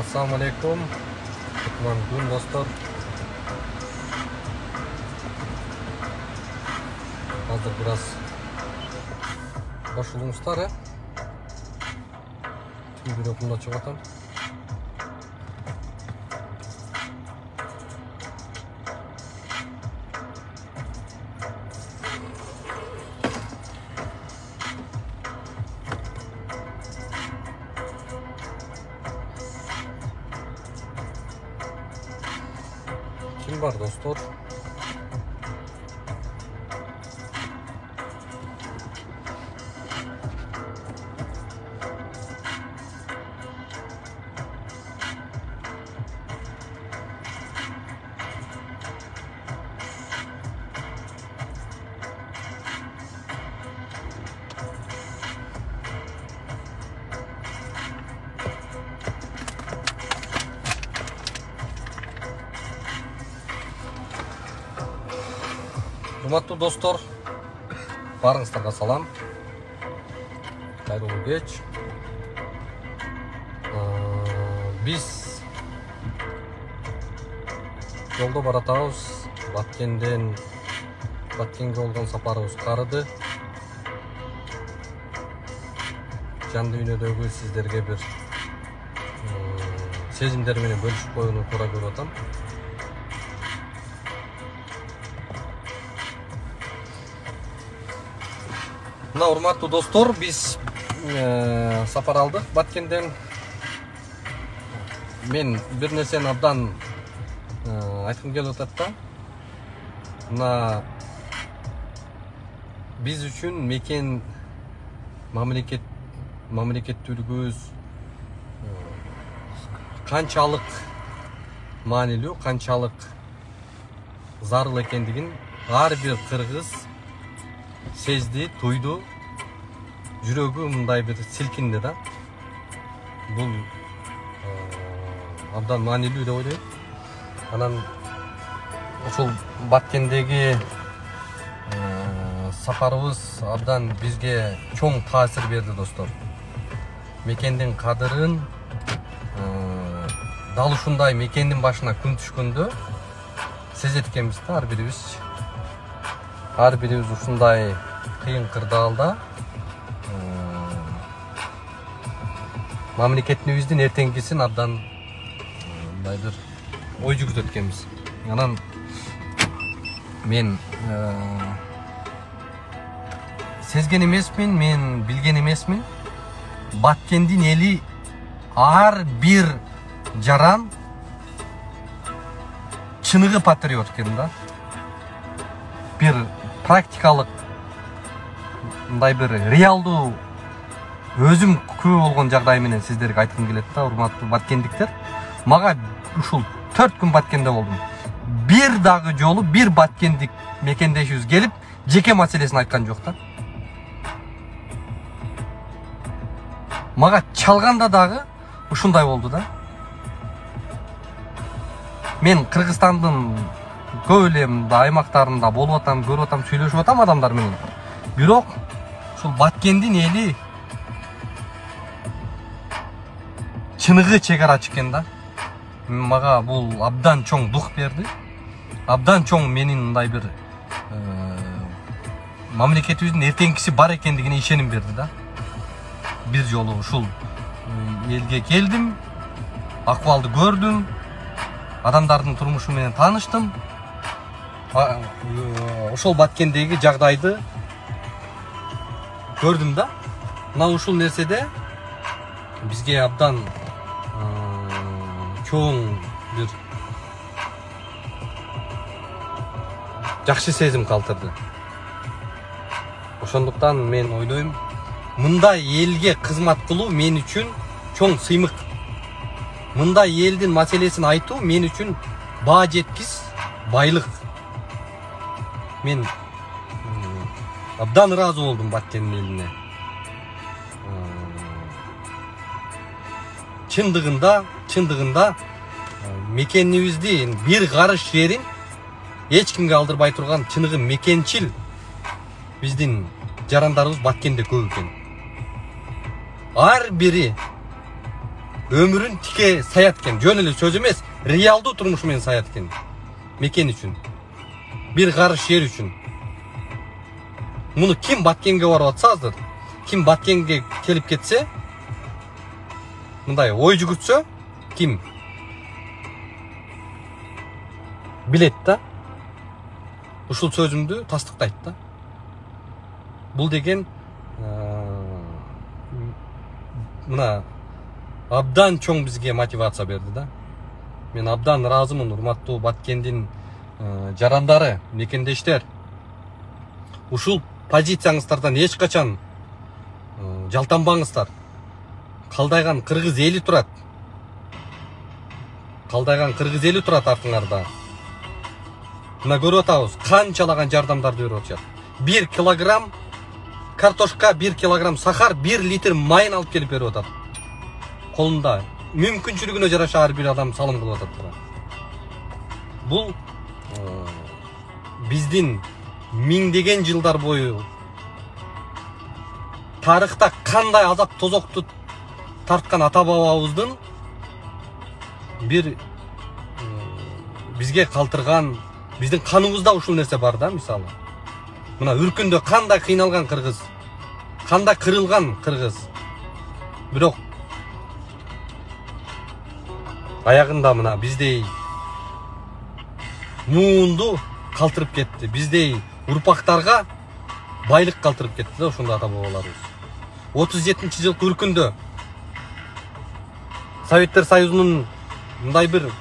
Assalamualaikum, teman-teman dostlar. Hazır biraz boşluğumuzlar ya. Bir okumda çıkartalım. Kim var dostlar? Hurmatlı dostlar, barыңыздарга салам. Кайрылуу кеч. Биз жолдо баратабыз. Баткенге болгон сапарыбыз карыды. Жан дүйнөдөгү сиздерге бир сезимдер менен бөлүшүп коюуну туура көрүп атам. Мына урматтуу достор, биз сапар алдык Баткенден. Мен бир нерсени абдан айткым келип атат да. Мына биз үчүн мекен мамлекеттүүлүгүбүз канчалык маанилүү, канчалык зарыл экендигин ар бир кыргыз сезди, туйду, жүрөгү мындай бир силкинди да. Бул абдан маанилүү деп ойлойм. Анан ошол Баткендеги сапарыбыз абдан бизге чоң таасир берди достор. Мекендин кадырын дал ушундай мекендин башына күн түшкөндө сезет экенбиз да, ар бирибиз ушундай кыйын кырдаалда мамлекетибиздин эртеңгисин абдан мындай бир ой жүгүртөт экенбиз. Анан мен сезген эмесмин, мен билген эмесмин. Баткендин эли ар бир жаран чыныгы патриот экен да. Бир практикалык мындай бир реалдуу өзүм күбө болгон жагдай менен сиздерге айткым келет да, урматтуу баткендиктер. Мага ушул 4 күн Баткенде болдум. Бир дагы жолу бир баткендик мекендешибиз келип жеке маселесин айткан жок да. Мага чалганда дагы ушундай болду да. Мен Кыргызстандын көп эле аймактарында болуп атам, көрүп атам, сүйлөшүп атам адамдар менен. Бирок ушул Баткендин эли чыныгы чегарачы экен да. Мага бул абдан чоң дух берди. Абдан чоң менин мындай бир мамлекетибиздин эртеңкиси бар экендигине ишеним берди да. Бир жолу ушул элге келдим, акыбалды көрдүм, адамдардын турмушу менен тааныштым. Ошол Баткендеги жагдайды көрдүм да. Мына ушул нерседе бизге абдан чоң бир жакшы сезим калтырды. Ошондуктан мен ойлойм, мындай элге кызмат кылуу мен үчүн чоң сыймык. Мындай элдин маселесин айтуу мен үчүн баа жеткис байлык. Мен абдан ыраазы болдум Баткендин элине. Чындыгында мекенибиздин бир карыш жерин эч кимге алдырбай турган чыныгы мекенчил биздин жарандарыбыз Баткенде көп экен. Ар бири өмүрүн тике саят экен, жөн эле сөз эмес, реалдуу турмуш менен саят экен. Мекен үчүн, бир карыш жер үчүн. Муну ким Баткенге барып атса азыр, ким Баткенге келип кетсе, мындай ой жүгүртсө, ким билет да, ушул сөзүмдү тастыктайт да. Бул деген мына абдан чоң бизге мотивация берди да. Мен абдан ыраазымын, урматтуу Баткендин жарандары, мекендештер. Ушул позицияңыздардан эч качан жалтанбаңыздар. Калдайган кыргыз эли турат. Калдайган кыргыз эли турат артыңарда. Мына көрүп атабыз, канчалаган жардамдарды берип атышат. 1 килограмм картошка, 1 килограмм сахар, 1 литр майын алып келип берип атат. Колунда мүмкүнчүлүгүнө жараша ар бир адам салым кылып атат. Бул биздин миңдеген жылдар бою тарыхта кандай азап тозокту тарткан ата бабабыздын бир бизге калтырган, биздин каныбызда ушул нерсе бар да, мисалы. Мына үркүндө кандай кыйналган кыргыз, кандай кырылган кыргыз. Бирок аягында мына биздей муунду калтырып кетти, биздей урпактарга байлык калтырып кетти да ошондо ата бабаларыбыз. 37-жылкы үркүндө Советтер Союзунун мындай бир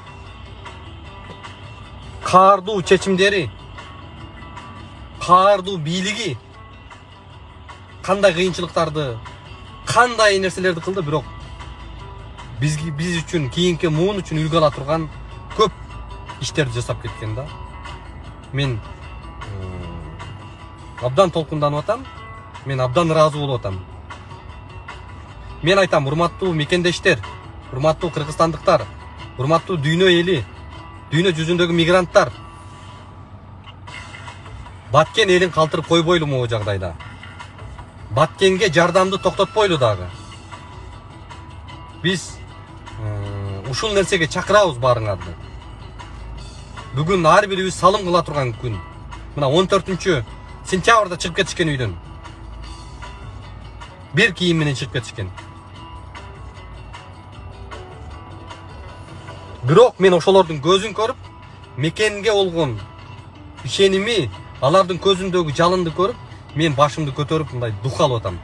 каардуу чечимдери, каардуу бийлиги кандай кыйынчылыктарды, кандай нерселерди кылды, бирок биз үчүн, кийинки муун үчүн үлгү ала турган көп иштерди жасап кеткен да. Мен абдан толкунданып атам, мен абдан ыраазы болуп атам. Мен айтам, урматтуу мекендештер, урматтуу кыргызстандыктар, урматтуу дүйнө эли, дүйнө жүзүндөгү мигранттар. Баткен элин калтырып койбойлу могу жагдайда. Баткенге жардамды токтотпойлу дагы. Биз ушул нерсеге чакырабыз баарыңарды. Бүгүн ар бирибиз салым кыла турган күн. Мына 14-сентябрда чыгып кетишкен үйдөн. Бир кийим менен чыгып кетишкен. Бирок мен ошолордун көзүн көрүп, мекенге болгон ишеними, алардын көзүндөгү жалынды көрүп, мен башымды көтөрүп мындай дух алып атам.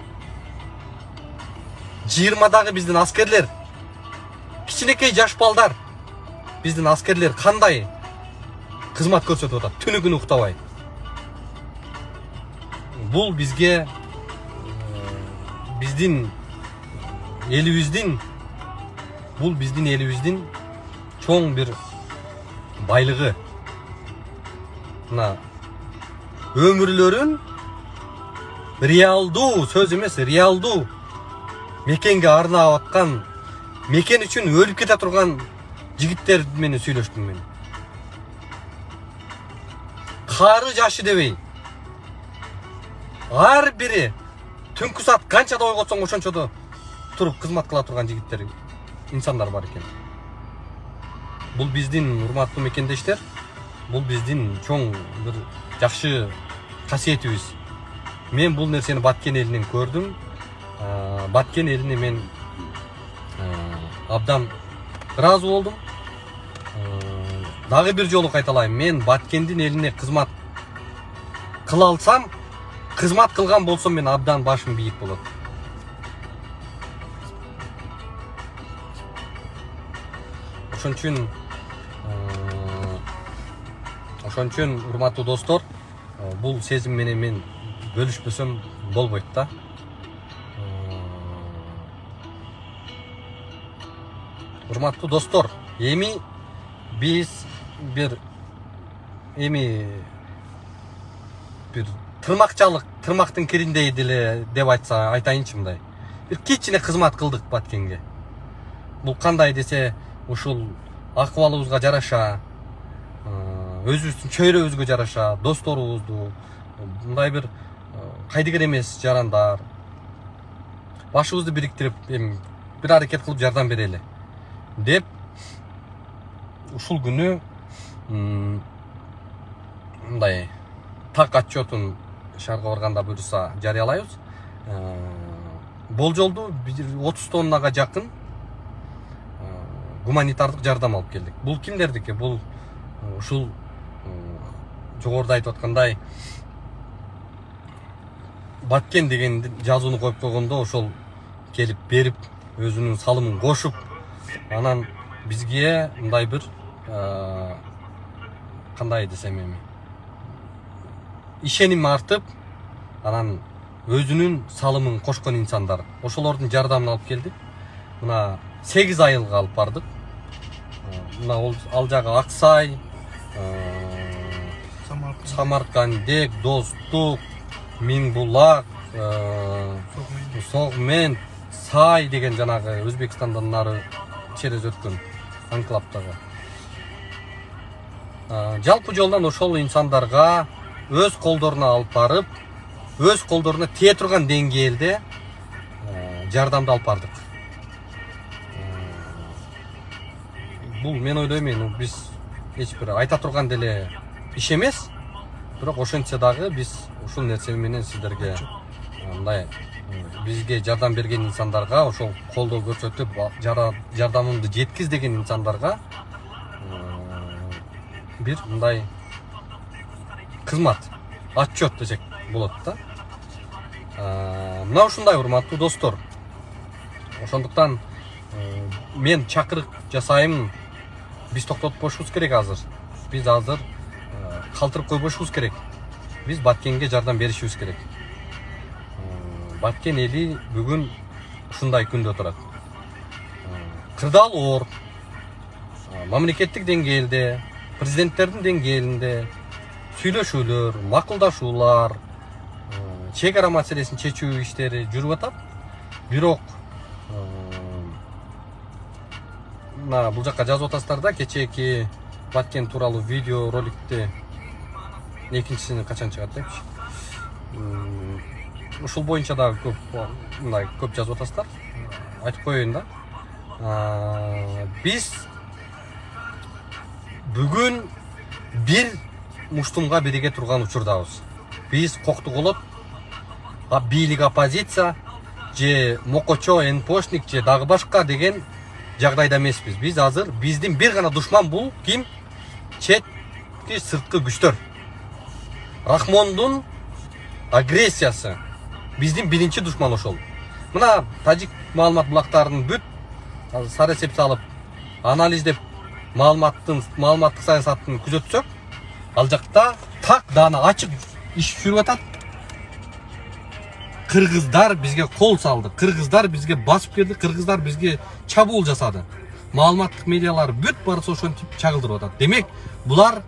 20-дагы биздин аскерлер, кичинекей жаш балдар, биздин аскерлер кандай кызмат көрсөтүп атат, түнү күнү уктабай. Бул бизге биздин элибиздин чоң бир байлыгы. Мына өмүрлөрүн реалдуу, сөз эмес, реалдуу мекенге арнап аткан, мекен үчүн өлүп кете турган жигиттер менен сүйлөштүм мен. Кары жашы дебей, ар бири түнкү саат канчада ойготсоң ошончодо туруп кызмат кыла турган жигиттер, инсандар бар экен. Бул биздин урматтуу мекендештер, бул биздин чоң бир жакшы касиетибиз. Мен бул нерсени Баткен элинен көрдүм. Баткен элине мен абдан ыраазы болдум. Дагы бир жолу кайталайм, мен Баткендин элине кызмат кыла алсам, кызмат кылган болсом, мен абдан башым бийик болот. Ошон үчүн урматтуу достор, бул сезим менен мен бөлүшпөсөм болбойт да. Урматтуу достор, эми биз бир тырмакчалык, тырмактын кириндей деле деп айтайынчы мындай. Бир кичине кызмат кылдык Баткенге. Бул кандай десе, ушул акыбалыбызга жараша, өзүбүздүн чөйрөбүзгө жараша, досторубузду, мындай бир кайдыгер эмес жарандар башыбызды бириктирип, бир аракет кылып жардам берели. деп ушул күнү мындай так отчетун шаарга барганда буюрса жарыялайбыз. Болжолду 30 тоннага жакын гуманитардык жардам алып келдик. Бул кимдердики? Бул ушул жогоруда айтып аткандай Баткен деген жазууну коюп койгондо ошол келип берип, өзүнүн салымын кошуп, анан бизге мындай бир кандай десем эми ишеним артып, анан өзүнүн салымын кошкон инсандар. Ошолордун жардамын алып келдик. Мына 8 айылга алып бардык. Мына ал жагы Аксай, Самаркандек, Достук, Миңбулак, Согмен, Сай деген жанагы Өзбекстандан нары через өткөн анклавдагы. Жалпы жолдан ошол инсандарга өз колдоруна алып барып, өз колдоруна тие турган деңгээлде жардамды алып бардык. Бул мен ойлойм, биз эч бир айта турган деле иш эмес. Бирок ошентсе дагы биз ушул нерсе менен сиздерге мындай бизге жардам берген инсандарга, ошол колдоо көрсөтүп, жардамымды жеткиз деген инсандарга бир мындай кызмат, отчет десек болот да. Мына ушундай урматтуу достор. Ошондуктан мен чакырык жасайм, биз токтотуп коюшубуз керек азыр. Биз азыр калтырып койбошубуз керек. Биз Баткенге жардам беришибиз керек. Баткен эли бүгүн ушундай күндө турат. Кырдаал оор, мамлекеттик деңгээлде, президенттердин деңгээлинде сүйлөшүүлөр, макулдашуулар, чек ара маселесин чечүү иштери жүрүп атат. Бирок мына бул жакка жазып атасыздар да, кечээки Баткен тууралуу видео роликти экинчисini качан чыгат депчи. Ушул боюнча да көп жазып атасыздар. Айтып коеюн да. Биз бүгүн бир муштумга бириге турган учурдабыз. Биз коктуголот, бийлик оппозиция же мокочо, энпошник же дагы башка деген жагдайда эмеспиз. Биз азыр биздин бир гана душман бул ким? Четки сырткы күчтөр. Рахмондун агрессиясы биздин биринчи душман ошол. Мына тажик маалымат булактарынын бүт сары эсеп салып, анализдеп маалыматтык саясатын күзөтсөк, ал жакта так даана ачык иш жүрүп атат. Кыргыздар бизге кол салды, кыргыздар бизге басып келди, кыргыздар бизге чабуул жасады. Маалыматтык медиалар бүт барысы ошентип чагылдырып атат. Демек, булар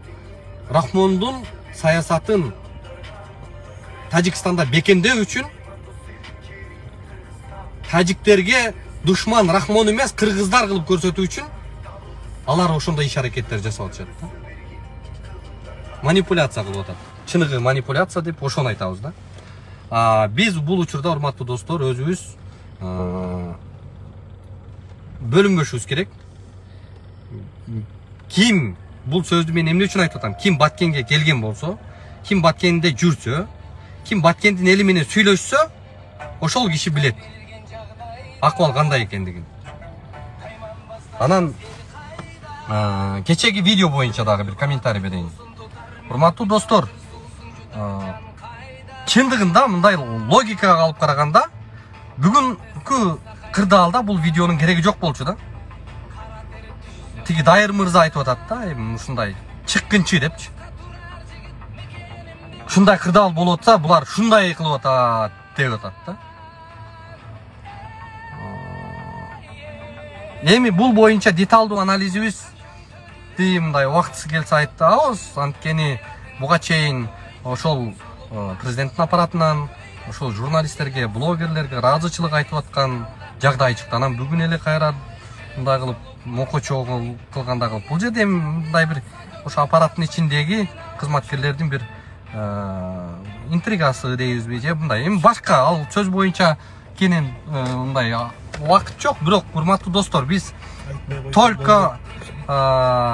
Рахмондун саясатын Тажикстанда бекемдөө үчүн тажиктерге душман Рахмон эмес, кыргыздар кылып көрсөтүү үчүн алар ошондой иш аракеттер жасап атышат да. Манипуляция кылып атат. Чыныгы манипуляция деп ошону айтабыз да. Биз бул учурда урматтуу достор өзүбүз бөлүнбөшүбүз керек. Ким бул сөздү мен эмне үчүн айтып атам? Ким Баткенге келген болсо, ким Баткенде жүрсө, ким Баткендин эли менен сүйлөшсө, ошол киши билет акыбал кандай экендигин. Анан кечеги видео боюнча дагы бир комментарий берейин. Урматтуу достор, чындыгында мындай логикага алып караганда бүгүнкү кырдаалда бул видеонун кереги жок болчу да. Тиги Дайыр мырза айтып атат да, ушундай чыккынчы депчи. Ушундай кырдаал болуп атса, булар ушундай кылып атат деп атат да. Эми бул боюнча деталдуу анализибизди мындай убактысы келсе айтабыз. Анткени буга чейин ошол президенттин аппаратынан, ошол журналисттерге, блогерлерге ыраазычылык айтып аткан жагдай чыкты. Анан бүгүн эле кайра мындай кылып мокочо кылганда кылып. Бул жерде мындай бир ошо аппараттын ичиндеги кызматкерлердин бир интригасы дейбизби же мындай. Эми башка ал сөз боюнча кенен мындай убакыт жок, бирок урматтуу достор, биз только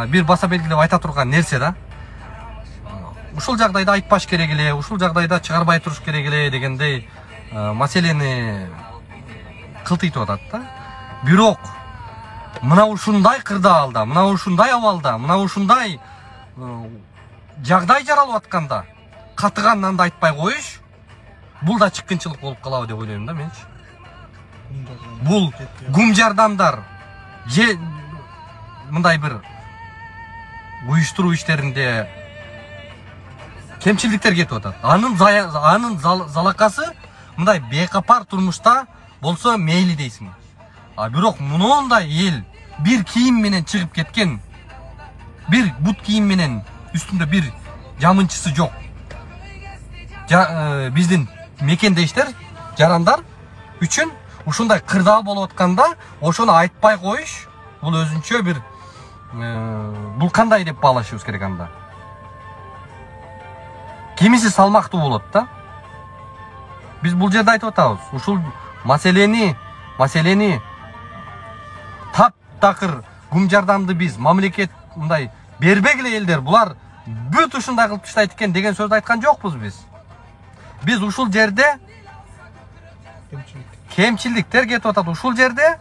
бир баса белгилеп айта турган нерсе да. Ушул жагдайда айтпаш керек эле, ушул жагдайда чыгарбай туруш керек эле дегендей маселени кылтыйтып атат да. Бирок мына ушундай кырдаалда, мына ушундай абалда, мына ушундай жагдай жаралып атканда катыган нанды айтпай коюш, бул да чыккынчылык болуп калабы деп ойлойм да менчи. Бул гум жардамдар же мындай бир уюштуруу иштеринде кемчилдиктер кетип атат. Анын залакасы мындай бекапар турмушта болсо мейли дейсиң. Бирок мындай эл бир кийим менен чыгып кеткен, бир бут кийим менен үстүндө бир жамынчысы жок. Биздин мекендештер, жарандар үчүн ушундай кырдаал болуп атканда ошону айтпай коюш, бул өзүнчө бир бул кандай деп баалашыбыз керек анда. Кимиси салмактуу болот да. Биз бул жерде айтып атабыз. Ушул маселени таптакыр гум жардамды биз мамлекет мындай бербегиле элдер, булар бүт ушундай кылып таштайт экен деген сөздү айткан жокпуз биз. Биз ушул жерде кемчилдиктер кетип атат. Ушул жерде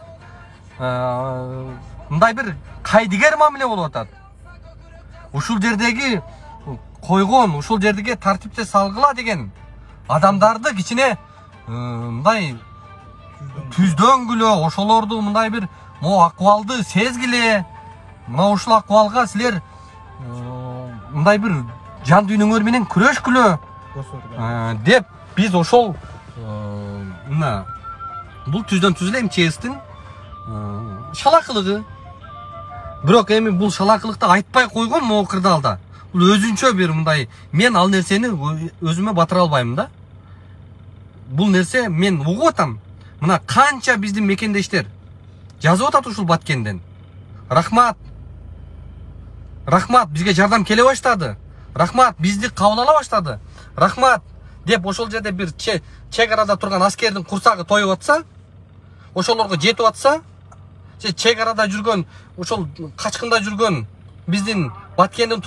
мындай бир кайдыгер мамиле болуп атат. Ушул жердеги койгон, ушул жердеги тартипте салгыла деген адамдарды кичине мындай түздөнгүлө, ошолорду мындай бир могу акыбалды сезгиле. Мына ушул акыбалга силер мындай бир жан дүйнөңөр менен күрөшкүлө деп биз ошол мына бул түздөн түз эле МЧСтин шалакылыгы. Бирок эми бул шалакылыкты айтпай койгон могу кырдаалда. Бул өзүнчө бир мындай, мен ал нерсени өзүмө батыра албайм да. Бул нерсе мен угуп атам. Мына канча биздин мекендештер жазып атат ушул Баткенден. Рахмат. Рахмат, бизге жардам келе баштады. Рахмат, бизди кабыл ала баштады. Рахмат деп ошол жерде бир чек арада турган аскердин курсагы тоюп атса, ошолорго жетип атса, чек арада жүргөн, ошол качкында жүргөн биздин Баткендик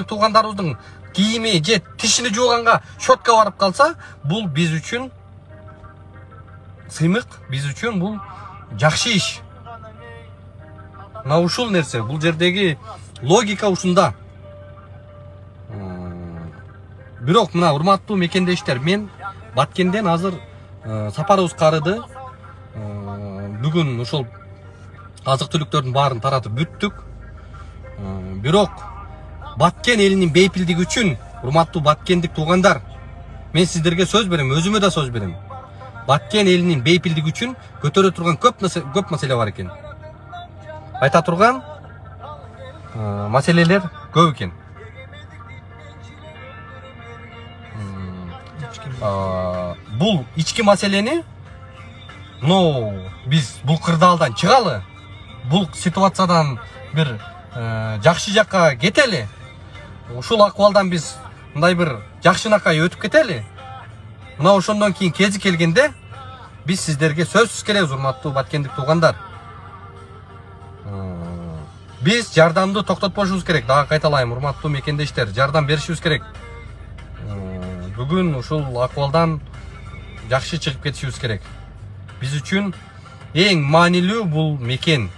туугандарыбыздын кийими же тишини жууганга щетка барып калса, бул биз үчүн сыймык, биз үчүн бул жакшы иш. Мына ушул нерсе, бул жердеги логика ушунда. Бирок мына урматтуу мекендештер, мен Баткенден азыр сапарыбыз карыды. Бүгүн ушул азык түлүктөрдүн баарын таратып бүттүк. Бирок Баткен элинин бейпилдиги үчүн, урматтуу Баткендик туугандар, мен сиздерге сөз берем, өзүмө да сөз берем. Баткен элинин бейпилдиги үчүн көтөрө турган көп маселе бар экен. Айта турган маселелер көп экен. Бул ички маселени биз бул кырдаалдан чыгалы, бул ситуациядан бир жакшы жакка кетели. Ушул акыбалдан биз мындай бир жакшынакай өтүп кетели. Мына ошондон кийин кези келгенде биз сиздерге сөзсүз келебиз, урматтуу Баткендик туугандар. Биз жардамды токтотпошубуз керек. Дагы кайталайм, урматтуу мекендештер, жардам беришибиз керек. Бүгүн ушул акыбалдан жакшы чыгып кетишибиз керек. Биз үчүн эң маанилүү бул мекен.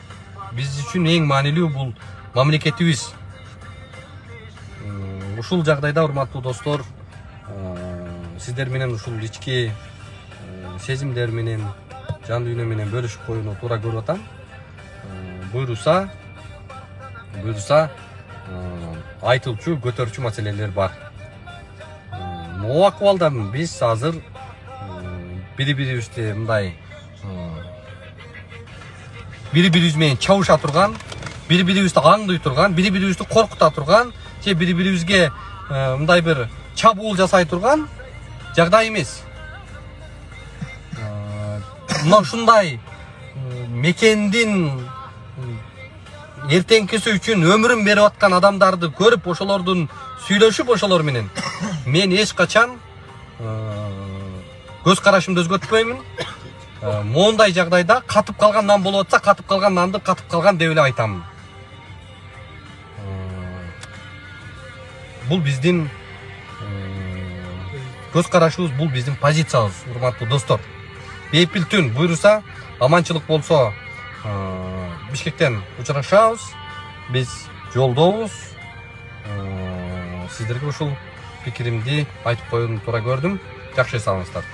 Биз үчүн эң маанилүү бул мамлекетибиз. Ушул жагдайда, урматтуу достор, сиздер менен ушул ички сезимдер менен, жан дүйнө менен бөлүшүп коюуну туура көрүп атам. Буйруса айтылчу, көтөрчү маселелер бар. Могу акыбалда биз азыр бири-бирибизди мындай бири-бирибиз менен чабыша турган, бири-бирибизди аңдый турган, бири-бирибизди коркута турган, же бири-бирибизге мындай бир чабуул жасай турган жагдай эмес. Мына ушундай мекендин эртеңкиси үчүн өмүрүн берип аткан адамдарды көрүп, ошолордун сүйлөшүп, ошолор менен мен эч качан көз карашымды өзгөртпөймүн. Мондай жагдайда катып калган нан болуп атса, катып калган нанды катып калган деп эле айтамын. Бул биздин көз карашыбыз, бул биздин позициябыз, урматтуу достор. Бейпил түн буйруса, аманчылык болсо, Бишкектен учурашабыз. Биз жолдобуз. Сиздерге ушул пикиримди айтып коюуну туура көрдүм. Жакшы эс алыңыздар.